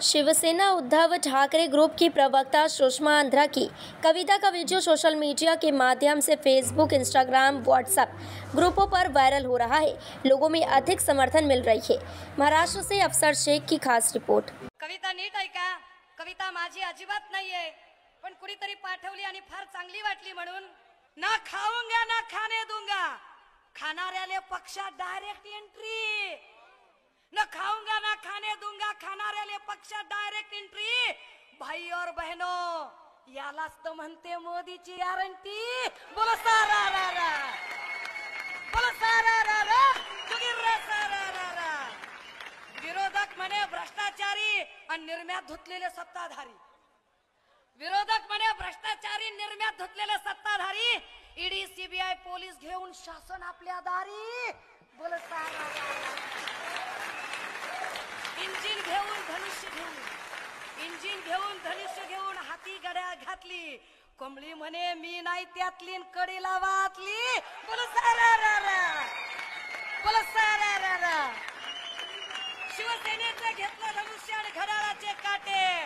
Shiv Sena Uddhav Thackeray group की प्रवक्ता सुषमा अंद्रा की कविता का वीडियो सोशल मीडिया के माध्यम से फेसबुक, इंस्टाग्राम, व्हाट्सएप ग्रुपों पर वायरल हो रहा है। लोगों में अधिक समर्थन मिल रही है। महाराष्ट्र से अफसर शेख की खास रिपोर्ट। कविता नीट आहे का? कविता माझी अजिबात नाहीये, पण कुणीतरी पाठवली आणि फार चांगली वाटली म्हणून ना खाऊंगा ना खाने दूंगा, खाणाऱ्याले पक्षात डायरेक्ट एंट्री। न खाऊंगा ना खाने दूंगा, खाणाऱ्याले पक्षात डायरेक्ट एंट्री। भाई और बहनों, यालाच तर म्हणते मोदीची गॅरंटी। बोलो सारा रा रा, बोलो सारा रा रा, जुगीर रा सारा रा रा। विरोधक म्हणे भ्रष्टाचारी आणि निर्म्यात धुतलेले सत्ताधारी। विरोधक म्हणे भ्रष्टाचारी, निर्म्यात धुतलेले सत्ताधारी। ईडी, सीबीआय, पोलीस घेऊन शासन आपल्या दारी। बोलो सारा रा रा। इंजिन घेऊन धनुष्य घेऊन, इंजिन घेऊन धनुष्य घेऊन हाती गड्या घातली। कोंबडी म्हणे मी नाही त्यातली, कडीला वातली। बोलो सारा रा रा, बोलो सारा रा रा। शिवसेनेचे घेतलं धनुष्य आणि घड्याळाचे काटे।